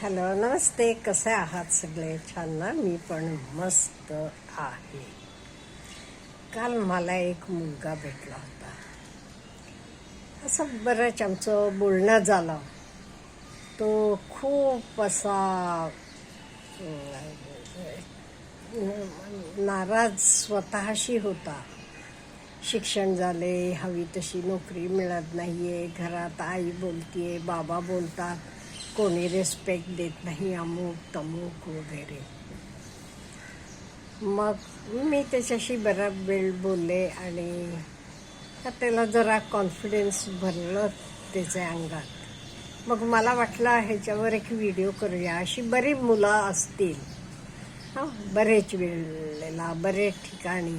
Hello, नमस्ते. कसे आहात सगळे? छान ना? मी पण मस्त आहे. काल मला एक मुलगा भेटला होता. असं बरंच आमचं बोलणं झालं. तो खूप असा नाराज स्वतःशी होता. शिक्षण झाले, हवी तशी नोकरी मिळत नाहीये, घरात आई बोलतीये, बाबा बोलतात, कोणी रिस्पेक्ट देत नाही, अमुक तमुक वगैरे. मग मी त्याच्याशी बराच वेळ बोलले आणि त्याला जरा कॉन्फिडन्स भरलं त्याच्या अंगात. मग मला वाटलं ह्याच्यावर एक व्हिडिओ करूया. अशी बरी मुलं असतील, बरेच वेळेला बरेच ठिकाणी.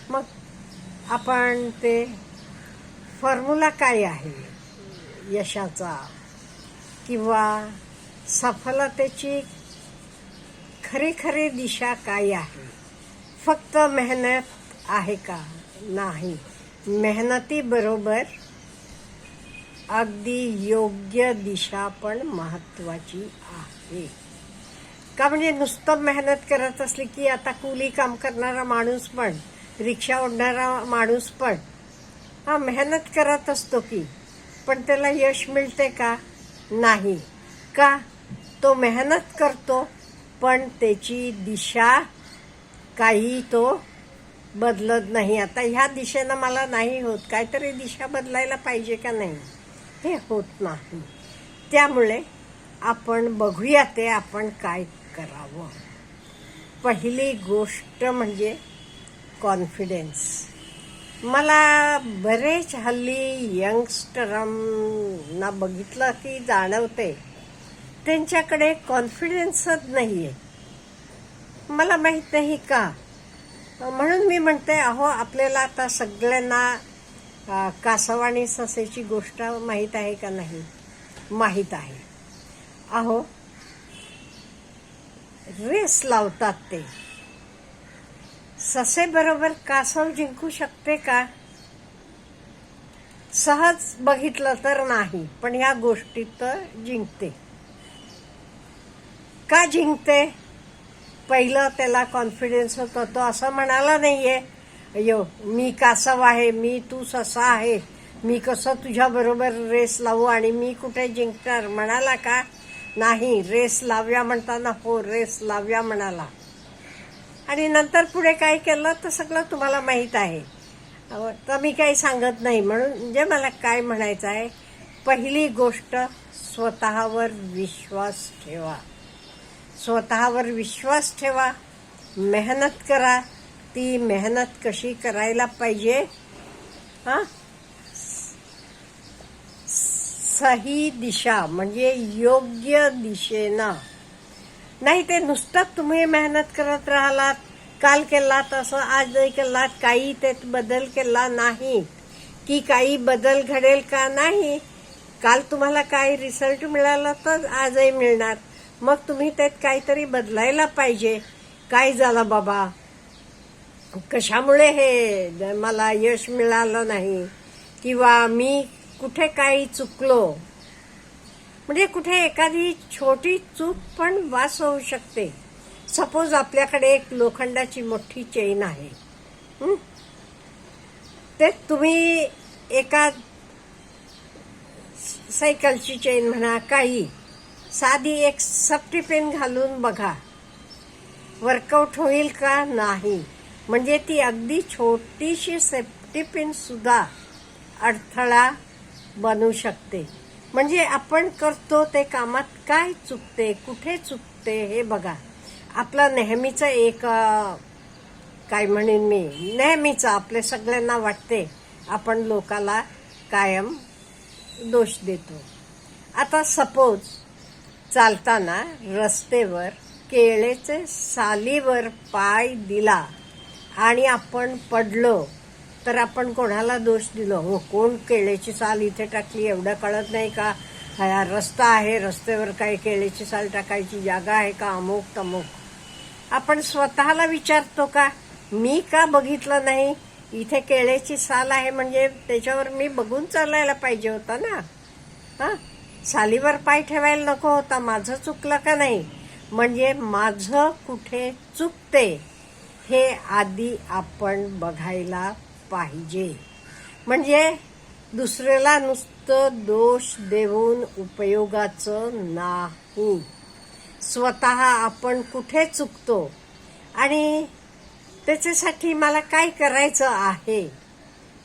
मग आपण ते फॉर्म्युला काय आहे यशाचा किंवा सफलतेची खरी दिशा काय आहे? फक्त मेहनत आहे का? नाही. मेहनतीबरोबर अगदी योग्य दिशा पण महत्वाची आहे. का म्हणजे नुसतं मेहनत करत असली की आता कुली काम करणारा माणूस पण, रिक्षा ओढणारा माणूस पण मेहनत करत असतो की, पण त्याला यश मिळते का? नाही. का? तो मेहनत करतो पण त्याची दिशा काही तो बदलत नाही. आता ह्या दिशेनं मला नाही होत, काहीतरी दिशा बदलायला पाहिजे का नाही? हे होत नाही. त्यामुळे आपण बघूया ते आपण काय करावं. पहिली गोष्ट म्हणजे कॉन्फिडन्स. मला बरेच हल्ली यंगस्टरांना बघितलं की जाणवते त्यांच्याकडे कॉन्फिडन्सच नाहीये. मला माहित नाही का, म्हणून मी म्हणते आपल्याला आता सगळ्यांना कासव आणि ससेची गोष्ट माहीत आहे का नाही? माहीत आहे. रेस लावतात ते. ससे बरोबर कासव जिंकू शकते का? सहज बघितलं तर नाही, पण ह्या गोष्टीत जिंकते. का जिंकते? पहिलं त्याला कॉन्फिडन्स होता. तो असं म्हणाला नाहीये, अयो मी कासव आहे, मी तू ससा आहे, मी कसं तुझ्या बरोबर रेस लावू आणि मी कुठे जिंकणार म्हणाला का? नाही. रेस लावूया म्हणताना हो रेस लावूया म्हणाला. आणि नंतर पुढे काय केलं तर सगळं तुम्हाला माहीत आहे. तर मी काही सांगत नाही. म्हणजे मला काय म्हणायचं आहे, पहिली गोष्ट स्वतःवर विश्वास ठेवा. स्वतःवर विश्वास ठेवा. मेहनत करा. ती मेहनत कशी करायला पाहिजे? सही दिशा म्हणजे योग्य दिशेनं. नाही ते नुसतं तुम्ही मेहनत करत राहिलात, काल केलात असं, आज नाही केलात, काही त्यात बदल केला नाही की काही बदल घडेल का? नाही. काल तुम्हाला काही रिझल्ट मिळाला तर आजही मिळणार. मग तुम्ही त्यात काहीतरी बदलायला पाहिजे. काय झालं बाबा, कशामुळे हे मला यश मिळालं नाही, किंवा मी कुठे काही चुकलो. म्हणजे कुठे एखादी छोटी चूक पण वास होऊ शकते. सपोज आपल्याकडे एक लोखंडाची मोठी चेन आहे, ते तुम्ही एका सायकलची चेन म्हणा, काही साधी एक सेफ्टी पिन घालून बघा, वर्कआउट होईल का? नाही. म्हणजे ती अगदी छोटीशी सेफ्टी पिन सुद्धा अडथळा बनू शकते. म्हणजे आपण करतो ते कामात काय चुकते, कुठे चुकते हे बघा. आपला नेहमीचं एक काय म्हणेन मी, नेहमीचं आपले सगळ्यांना वाटते आपण लोकाला कायम दोष देतो. आता सपोज चालताना रस्त्यावर केळेचे सालीवर पाय दिला आणि आपण पडलो तर आपण कोणाला दोष दिलो? हो, कोण केळेची साल इथे टाकली एवढं कळत नाही का? हा रस्ता आहे, रस्त्यावर काय केळेची साल टाकायची जागा आहे का? अमुक तमुक. आपण स्वतःला विचारतो का, मी का बघितलं नाही? इथे केळेची साल आहे म्हणजे त्याच्यावर मी बघून चालायला पाहिजे होता ना. सालीवर पाय ठेवायला नको होता. माझं चुकलं का नाही, म्हणजे माझं कुठे चुकते हे आधी आपण बघायला पाहिजे. म्हणजे दुसऱ्याला नुसतं दोष देऊन उपयोगाचं नाही. स्वतः आपण कुठे चुकतो आणि त्याच्यासाठी मला काय करायचं आहे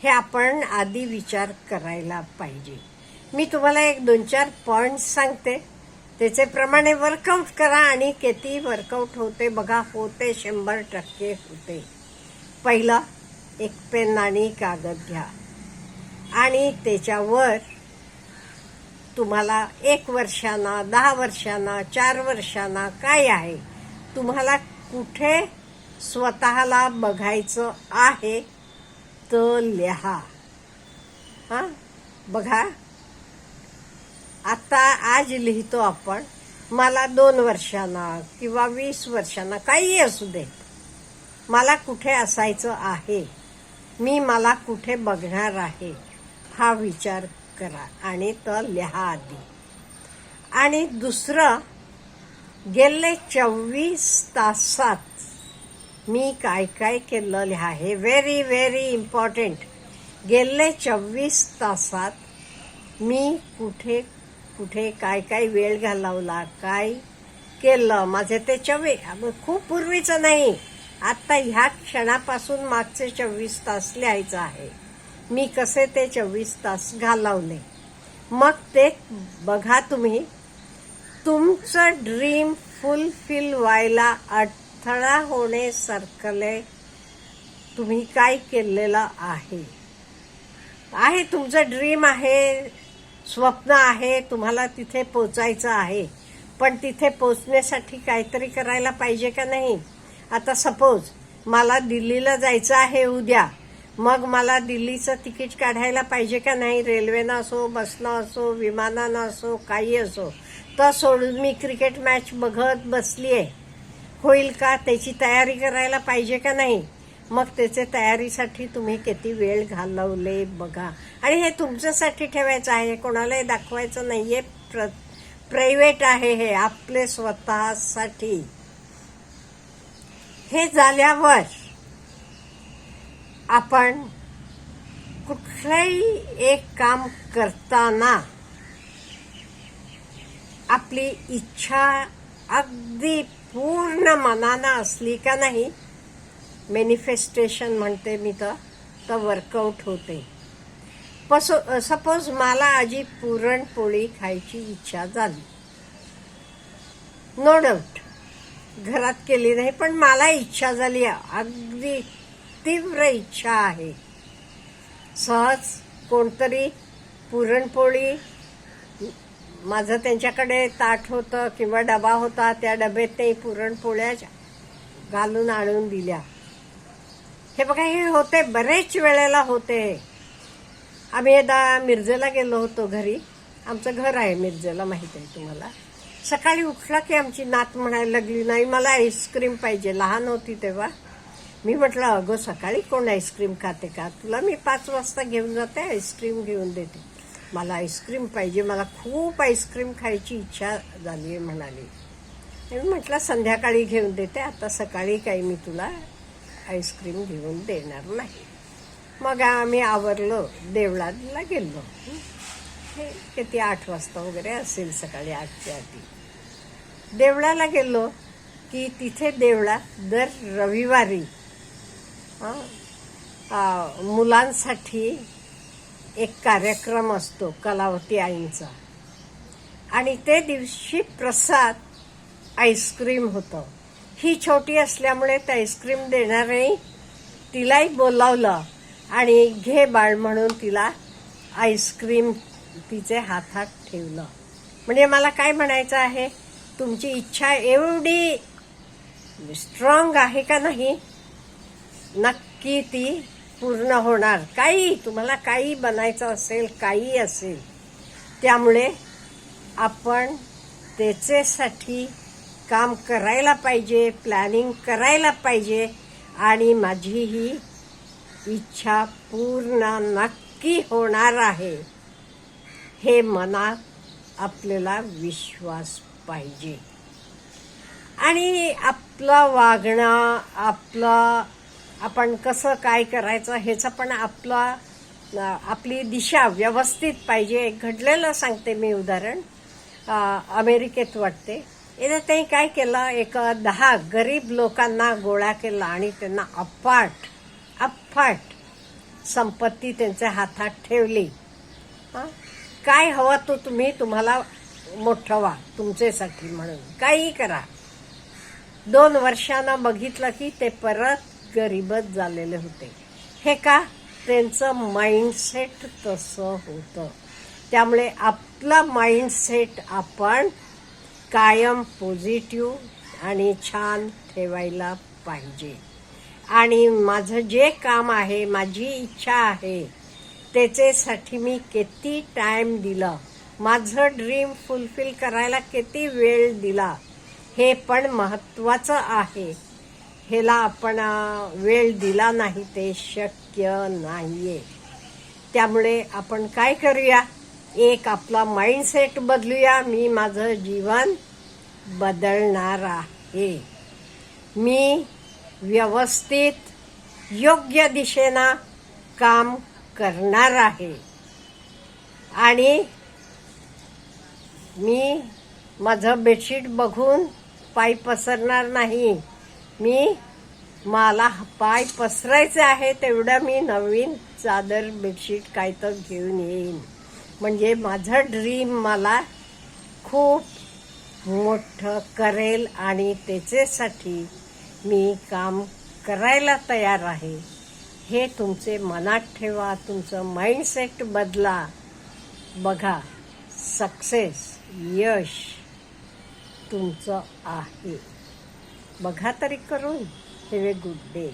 हे आपण आधी विचार करायला पाहिजे. मी तुम्हाला 1-2-4 पॉइंट्स सांगते, त्याच्याप्रमाणे वर्कआउट करा आणि किती वर्कआउट होते बघा. होते, 100% होते. पहिलं, एक पेन आणि कागद घ्या आणि त्याच्यावर तुम्हाला 1 वर्षांना, 10 वर्षांना, 4 वर्षांना काय आहे, तुम्हाला कुठे स्वतःला बघायचं आहे तर लिहा. हा बघा, आता आज लिहितो आपण, मला 2 वर्षांना किंवा 20 वर्षांना काही असू दे, मला कुठे असायचं आहे, मी मला कुठे बघणार आहे हा विचार करा आणि तर लिहा आधी. आणि दुसरं, गेले 24 तासात मी काय काय केलं लिहा. हे व्हेरी व्हेरी इम्पॉर्टंट. गेले 24 तासात मी कुठे कुठे काय काय वेळ घालवला, काय केलं, माझे ते खूप पूर्वीचं नाही, आता ह्या क्षणापासून मागचे 24 तास लिहायचं आहे. मी कसे ते 24 तास घालवले. मग ते बघा. तुम्ही तुमचं ड्रीम फुलफिल व्हायला अडथळा होण्यासारखं तुम्ही काय केलेलं आहे. तुमचं ड्रीम आहे, स्वप्न आहे, तुम्हाला तिथे पोचायचं आहे, पण तिथे पोचण्यासाठी काहीतरी करायला पाहिजे का नाही. आता सपोज मला दिल्लीला जायचं आहे उद्या, मग मला दिल्लीचं तिकीट काढायला पाहिजे का नाही. रेल्वेनं असो, बसनं असो, विमानानं असो, काही असो. तर सोडून मी क्रिकेट मॅच बघत बसलीये, होईल का, त्याची तयारी करायला पाहिजे का नाही. मग त्याचे तयारीसाठी तुम्ही किती वेळ घालवले बघा. आणि हे तुमच्यासाठी ठेवायचं आहे, कोणालाही दाखवायचं नाहीये. प्रायव्हेट आहे, हे आपले स्वतःसाठी. हे झाल्यावर आपण कुठलंही एक काम करताना आपली इच्छा अगदी पूर्ण मनानं असली का नाही, मॅनिफेस्टेशन म्हणते मी, तर वर्कआउट होते. सपोज मला आजी पुरणपोळी खायची इच्छा झाली, नो डाऊट घरात केली नाही, पण मला इच्छा झाली, अगदी तीव्र इच्छा आहे. सहज कोणतरी पुरणपोळी, माझं त्यांच्याकडे ताट होतं किंवा डबा होता, त्या डब्यात ते पुरणपोळ्या घालून आणून दिल्या. हे बघा, हे होते, बरेच वेळेला होते. आम्ही एकदा मिरजेला गेलो होतो घरी, आमचं घर आहे मिरजेला, माहित आहे तुम्हाला. सकाळी उठला की आमची नात म्हणायला लागली, नाही मला आईस्क्रीम पाहिजे. लहान होती तेव्हा. मी म्हटलं, अगं सकाळी कोण आईस्क्रीम खाते का, तुला मी 5 वाजता घेऊन जाते, आईस्क्रीम घेऊन देते. मला आईस्क्रीम पाहिजे, मला खूप आईस्क्रीम खायची इच्छा झाली आहे म्हणाली. मी म्हटलं संध्याकाळी घेऊन देते, आता सकाळी काही मी तुला आईस्क्रीम घेऊन देणार नाही. मग आम्ही आवरलो, देवळाला गेलो. हे किती 8 वाजता वगैरे असेल, सकाळी 8च्या आधी. देवळाला गेलो की तिथे देवळात दर रविवारी मुलांसाठी एक कार्यक्रम असतो कलावती आईंचा, आणि ते दिवशी प्रसाद आईस्क्रीम होतं. ही छोटी असल्यामुळे ते आईस्क्रीम देणारे तिलाही बोलावलं आणि घे बाळ म्हणून तिला आईस्क्रीम तिचे हातात ठेवलं. म्हणजे मला काय म्हणायचं आहे, तुमची इच्छा एवढी स्ट्रॉंग आहे का नाही, नक्की ती पूर्ण होणार. काही तुम्हाला काही बनायचं असेल, काही असेल, त्यामुळे आपण त्याच्यासाठी काम करायला पाहिजे, प्लॅनिंग करायला पाहिजे. आणि माझी ही इच्छा पूर्ण नक्की होणार आहे हे मनात आपल्याला विश्वास पाहिजे. आणि आपलं वागणं, आपण कसं काय करायचं ह्याचं पण आपली दिशा व्यवस्थित पाहिजे. एक घडलेलं सांगते मी उदाहरण. अमेरिकेत वाटते, इथे त्यांनी काय केलं, एक 10 गरीब लोकांना गोळा केला आणि त्यांना अफाट संपत्ती त्यांच्या हातात ठेवली. काय हवं तो तुम्हाला मोठं व्हा तुमच्यासाठी म्हणून काही करा. 2 वर्षांना बघितलं की ते परत गरीबच झालेले होते. हे का? त्यांचं माइंडसेट तसं होतं. त्यामुळे आपला माइंडसेट आपण कायम पॉझिटिव्ह आणि छान ठेवायला पाहिजे. आणि माझं जे काम आहे, माझी इच्छा आहे, त्याच्यासाठी मी किती टाइम दिला, माझं ड्रीम फुलफिल करायला किती वेळ दिला, हे पण महत्त्वाचं आहे. ह्याला आपण वेळ दिला नाही ते शक्य नाहीये. त्यामुळे आपण काय करूया, एक आपला माइंडसेट बदलूया. मी माझं जीवन बदलणार आहे. मी व्यवस्थित योग्य दिशेनं काम करणार आहे. आणि मी माझं बेडशीट बघून पाय पसरणार नाही. मला पाय पसरायचे आहे तेवढं मी नवीन चादर बेडशीट काय तर घेऊन येईन. म्हणजे माझं ड्रीम मला खूप मोठं करेल आणि त्याच्यासाठी मी काम करायला तयार आहे. हे तुमचे मनात ठेवा, तुमचं माइंडसेट बदला. बघा, सक्सेस, यश तुमचं आहे. बघा तरी करून. Have a good day.